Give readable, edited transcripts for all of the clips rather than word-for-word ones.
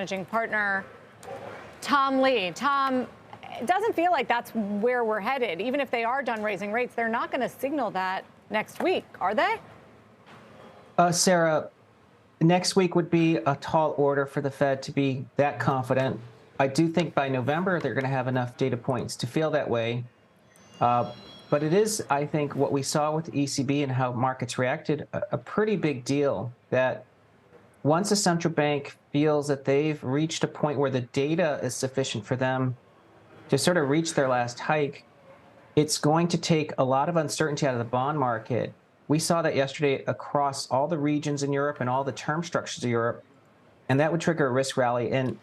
managing partner, Tom Lee. Tom, it doesn't feel like that's where we're headed. Even if they are done raising rates, they're not going to signal that next week, are they? Sarah, next week would be a tall order for the Fed to be that confident. I do think by November they're going to have enough data points to feel that way. But it is, I think, what we saw with the ECB and how markets reacted, a pretty big deal that once a central bank feels that they've reached a point where the data is sufficient for them to sort of reach their last hike, it's going to take a lot of uncertainty out of the bond market. We saw that yesterday across all the regions in Europe and all the term structures of Europe, and that would trigger a risk rally. And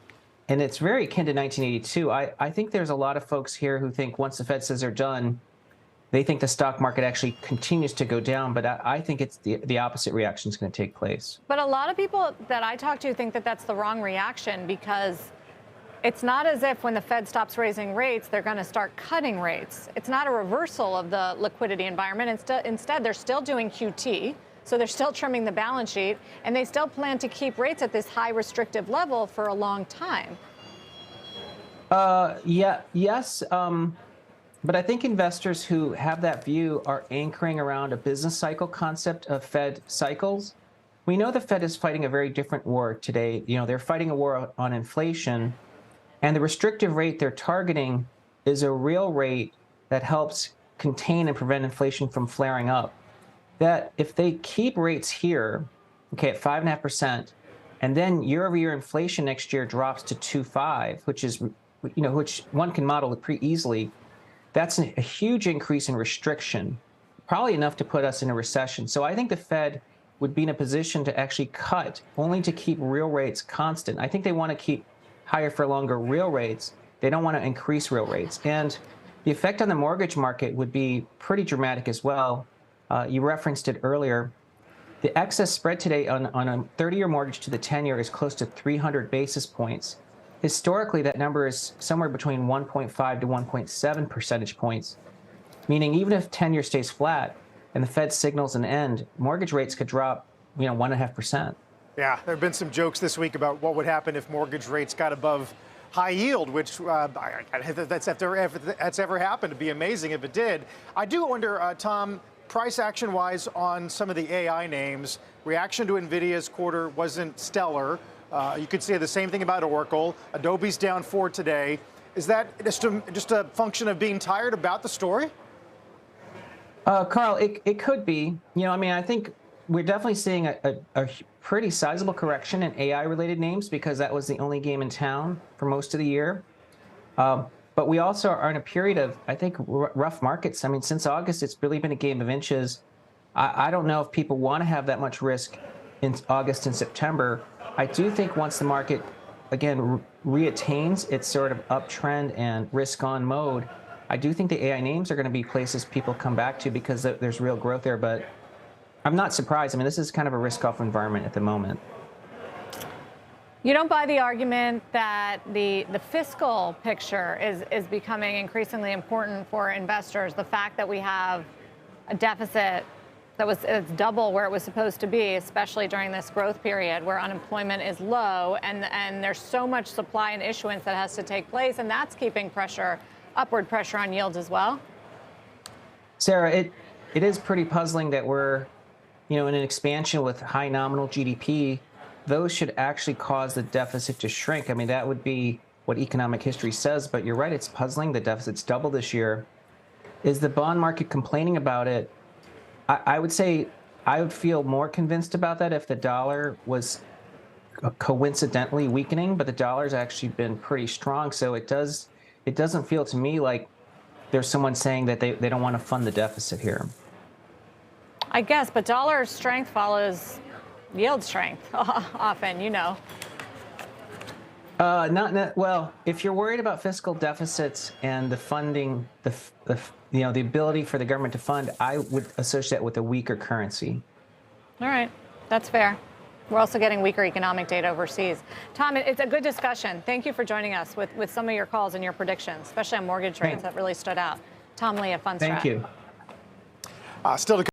it's very akin to 1982. I think there's a lot of folks here who think once the Fed says they're done, they think the stock market actually continues to go down. But I think it's the opposite reaction is going to take place. But a lot of people that I talk to think that that's the wrong reaction, because it's not as if when the Fed stops raising rates, they're going to start cutting rates. It's not a reversal of the liquidity environment. Instead, they're still doing QT. So they're still trimming the balance sheet, and they still plan to keep rates at this high restrictive level for a long time. Yes. But I think investors who have that view are anchoring around a business cycle concept of Fed cycles. We know the Fed is fighting a very different war today. You know, they're fighting a war on inflation, and the restrictive rate they're targeting is a real rate that helps contain and prevent inflation from flaring up. That if they keep rates here, okay, at 5.5%, and then year-over-year inflation next year drops to 2.5, which is, which one can model it pretty easily, that's a huge increase in restriction, probably enough to put us in a recession. So I think the Fed would be in a position to actually cut only to keep real rates constant. I think they want to keep higher for longer real rates. They don't want to increase real rates. And the effect on the mortgage market would be pretty dramatic as well. You referenced it earlier. The excess spread today on a 30-year mortgage to the 10-year is close to 300 basis points. Historically, that number is somewhere between 1.5 to 1.7 percentage points, meaning even if 10-year stays flat and the Fed signals an end, mortgage rates could drop, 1.5%. Yeah, there have been some jokes this week about what would happen if mortgage rates got above high yield, which that's ever happened. It'd be amazing if it did. I do wonder, Tom, price action-wise on some of the AI names, reaction to NVIDIA's quarter wasn't stellar. You could say the same thing about Oracle. Adobe's down 4 today. Is that just a function of being tired about the story? Carl, it could be. I think we're definitely seeing a pretty sizable correction in AI-related names because that was the only game in town for most of the year. But we also are in a period of, I think, rough markets. Since August, it's really been a game of inches. I don't know if people want to have that much risk in August and September. I do think once the market, again, reattains its sort of uptrend and risk-on mode, I do think the AI names are going to be places people come back to because there's real growth there. But I'm not surprised. This is kind of a risk-off environment at the moment. You don't buy the argument that the fiscal picture is becoming increasingly important for investors. The fact that we have a deficit it's double where it was supposed to be, especially during this growth period where unemployment is low and there's so much supply and issuance that has to take place, and that's keeping upward pressure on yields as well. Sarah, it is pretty puzzling that we're, in an expansion with high nominal GDP. Those should actually cause the deficit to shrink. That would be what economic history says, but you're right, it's puzzling. The deficit's doubled this year. Is the bond market complaining about it? I would say I would feel more convinced about that if the dollar was coincidentally weakening, but the dollar's actually been pretty strong. So it doesn't feel to me like there's someone saying that they don't want to fund the deficit here. I guess, but dollar strength follows yield strength often, Well, if you're worried about fiscal deficits and the funding, the ability for the government to fund, I would associate that with a weaker currency. All right, that's fair. We're also getting weaker economic data overseas. Tom, it's a good discussion. Thank you for joining us with some of your calls and your predictions, especially on mortgage rates that really stood out. Tom Lee of Fundstrat. Thank you. Still to